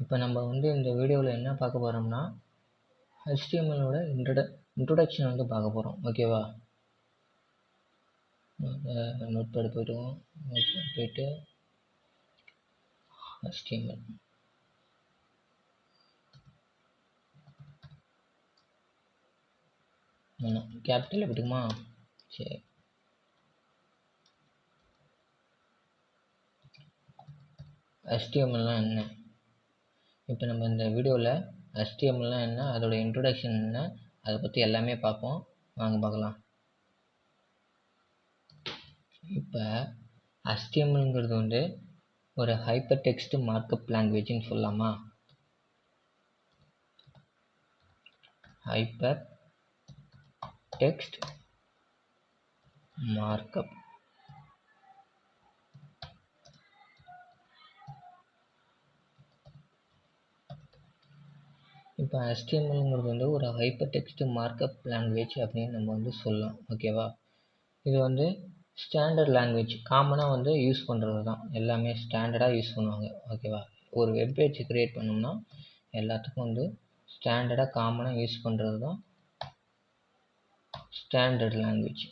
இப்போ நம்ம வந்து இந்த வீடியோவில் என்ன பார்க்க போகிறோம்னா HTML-ஓட இன்ட்ரொடக்ஷன் வந்து பார்க்க போகிறோம். ஓகேவா? நோட்பேட் போய்ட்டுவோம். நோட்பேட் போய்ட்டு HTML கேபிட்டல் போட்டுக்குமா? சரி, HTML-னா என்ன? இப்போ நம்ம இந்த வீடியோவில் HTML-னா என்ன, அதோட இன்ட்ரொடக்ஷன் என்ன, அதை பற்றி எல்லாமே பார்ப்போம். வாங்க பார்க்கலாம். இப்போ HTML-ங்கிறது வந்து ஒரு ஹைப்பர் டெக்ஸ்ட் மார்க்அப் லாங்குவேஜ்னு சொல்லலாமா? Hyper text markup. இப்போ HTML-ங்கிறது வந்து ஒரு ஹைப்பர் டெக்ஸ்ட் மார்க்அப் லாங்குவேஜ் அப்படின்னு நம்ம வந்து சொல்லலாம். ஓகேவா? இது வந்து ஸ்டாண்டர்ட் லாங்குவேஜ், காமனாக வந்து யூஸ் பண்ணுறது தான். எல்லாமே ஸ்டாண்டர்டாக யூஸ் பண்ணுவாங்க. ஓகேவா? ஒரு வெப்பேஜ் க்ரியேட் பண்ணோம்னா எல்லாத்துக்கும் வந்து ஸ்டாண்டர்டாக காமனாக யூஸ் பண்ணுறது தான் ஸ்டாண்டர்ட் லாங்குவேஜ்.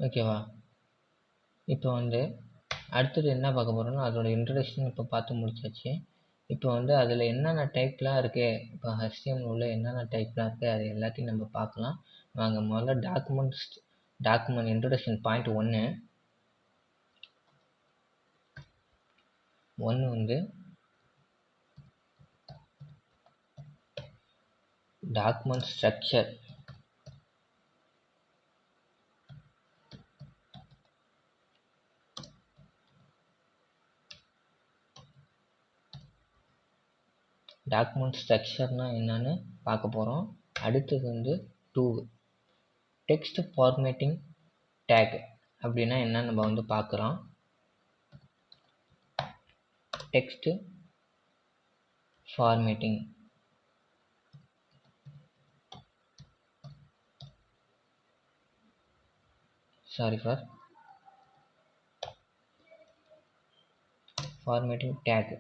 ஓகேவா? இப்போ வந்து அடுத்தது என்ன பார்க்க போகிறோம்னா அதோட இன்ட்ரடக்ஷன் இப்போ பார்த்து முடிச்சாச்சு. இப்போ வந்து அதில் என்னென்ன டைப்லாம் இருக்குது, இப்போ HTML உள்ள என்னென்ன டைப்லாம் இருக்குது அது எல்லாத்தையும் நம்ம பார்க்கலாம். வாங்க முதல்ல டாக்குமெண்ட் இன்ட்ரடக்ஷன் பாயிண்ட் 1 வந்து டாக்குமெண்ட் ஸ்ட்ரக்சர். டாக்குமெண்ட் ஸ்ட்ரக்சர்னா என்னன்னு பார்க்க போகிறோம். அடுத்தது வந்து 2 டெக்ஸ்ட் ஃபார்மேட்டிங் டேக் அப்படின்னா என்ன நம்ம வந்து பார்க்குறோம். டெக்ஸ்ட் ஃபார்மேட்டிங் ஃபார்மேட்டிங் டேக்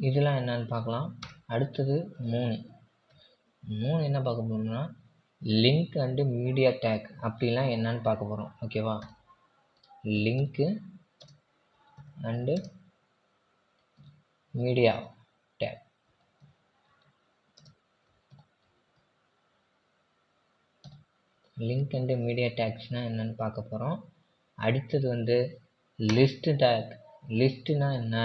இதெல்லாம் என்னன்னு பார்க்கலாம். அடுத்தது 3 என்ன பார்க்க போகிறோம்னா லிங்க் அண்டு மீடியா டேக் அப்படிலாம் என்னன்னு பார்க்க போகிறோம். ஓகேவா? Link and media tag. Link and media டேக்ஸ்னால் என்னன்னு பார்க்க போகிறோம். அடுத்தது வந்து லிஸ்ட் டேக். லிஸ்ட்னா என்ன,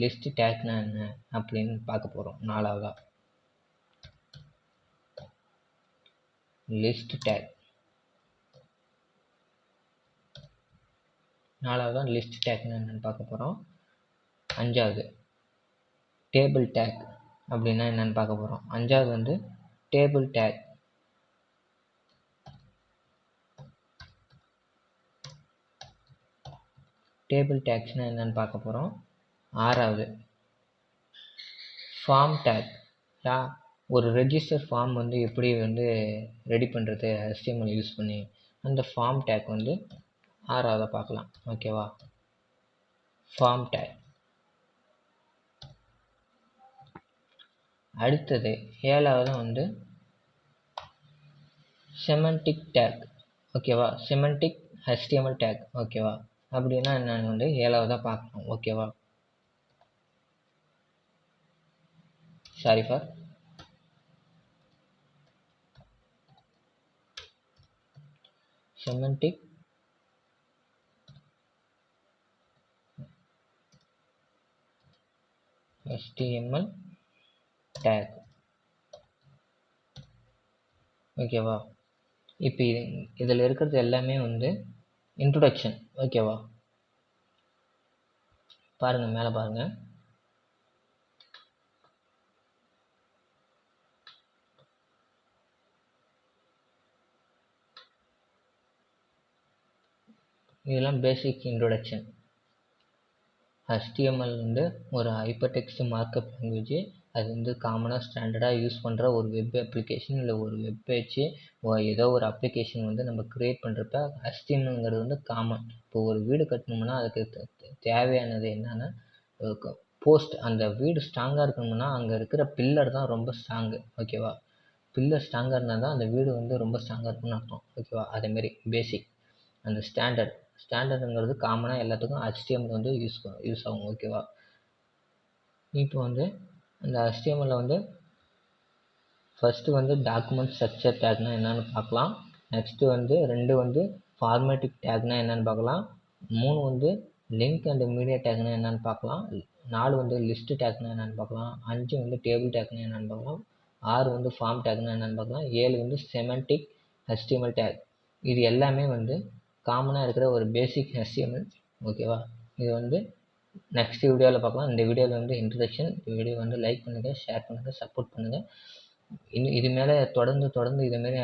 லிஸ்ட் டேக்னா என்ன அப்படின்னு பார்க்க போகிறோம். 4வதா லிஸ்ட் டேக். 4வதா லிஸ்ட் டேக்னா என்னன்னு பார்க்க போகிறோம். 5வது டேபிள் டேக் அப்படின்னா என்னன்னு பார்க்க போகிறோம். 5வது வந்து டேபிள் டேக். டேபிள் டேக்ஸ்னால் என்னன்னு பார்க்க போகிறோம். 6வது ஃபார்ம் டேக். ஒரு ரெஜிஸ்டர் ஃபார்ம் வந்து எப்படி வந்து ரெடி பண்ணுறது HTML யூஸ் பண்ணி, அந்த ஃபார்ம் டேக் வந்து 6வதை பார்க்கலாம். ஓகேவா? Form tag. அடுத்தது 7வது வந்து செமண்டிக் டேக். ஓகேவா? Semantic HTML tag. ஓகேவா? அப்படின்னா என்னன்னு வந்து 7வதாக பார்க்கணும். ஓகேவா? Semantic HTML tag. ஓகேவா? இப்போ இதில் இருக்கிறது எல்லாமே வந்து இன்ட்ரொடக்ஷன். ஓகேவா? பாருங்கள், மேலே பாருங்கள். இதெல்லாம் பேசிக் இன்ட்ரொடக்ஷன். HTML வந்து ஒரு ஹைப்பர் டெக்ஸ்ட் மார்க்அப் லாங்குவேஜ். அது வந்து காமனாக ஸ்டாண்டர்டாக யூஸ் பண்ணுற ஒரு வெப் அப்ளிகேஷன் இல்லை ஒரு வெப் பேஜ் ஏதோ ஒரு அப்ளிகேஷன் வந்து நம்ம க்ரியேட் பண்ணுறப்ப HTMLங்கிறது வந்து காமன். இப்போ ஒரு வீடு கட்டணும்னா அதுக்கு தேவையானது என்னென்னா போஸ்ட். அந்த வீடு ஸ்ட்ராங்காக இருக்கணும்னா அங்கே இருக்கிற பில்லர் தான் ரொம்ப ஸ்ட்ராங்கு. ஓகேவா? பில்லர் ஸ்ட்ராங்காக இருந்தால் தான் அந்த வீடு வந்து ரொம்ப ஸ்ட்ராங்காக இருக்குன்னு அர்த்தம். ஓகேவா? அதேமாரி பேசிக் அந்த ஸ்டாண்டர்டுங்கிறது காமனாக எல்லாத்துக்கும் HTML வந்து யூஸ் ஆகும். ஓகேவா? இப்போ வந்து அந்த HTML வந்து ஃபஸ்ட்டு வந்து டாக்குமெண்ட் ஸ்ட்ரக்சர் டேக்னா என்னென்னு பார்க்கலாம். நெக்ஸ்ட்டு வந்து 2 வந்து ஃபார்மேட்டிக் டேக்னா என்னென்னு பார்க்கலாம். 3 வந்து லிங்க் அண்ட் மீடியா டேக்னா என்னென்னு பார்க்கலாம். 4 வந்து லிஸ்ட் டேக்னா என்னென்னு பார்க்கலாம். 5 வந்து டேபிள் டேக்னா என்னென்னு பார்க்கலாம். 6 வந்து ஃபார்ம் டேக்னா என்னென்னு பார்க்கலாம். 7 வந்து செமண்டிக் HTML டேக். இது எல்லாமே வந்து காமனாக இருக்கிற ஒரு பேசிக் HTML. ஓகேவா? இது வந்து நெக்ஸ்ட் வீடியோவில் பார்க்கலாம். இந்த வீடியோவில் வந்து இன்ட்ரடக்ஷன். இந்த வீடியோ வந்து லைக் பண்ணுங்கள், ஷேர் பண்ணுங்கள், சப்போர்ட் பண்ணுங்கள். இது மேலே தொடர்ந்து இதுமாரி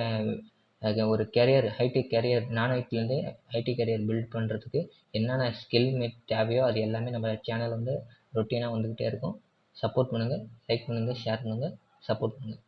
ஒரு கேரியர் ஐடி கேரியர் நான்-ஐடிலேருந்து ஐடி கேரியர் பில்ட் பண்ணுறதுக்கு என்னென்ன ஸ்கில் தேவையோ அது எல்லாமே நம்ம சேனல் வந்து ரொட்டீனாக வந்துக்கிட்டே இருக்கும். சப்போர்ட் பண்ணுங்கள், லைக் பண்ணுங்கள், ஷேர் பண்ணுங்கள், சப்போர்ட் பண்ணுங்கள்.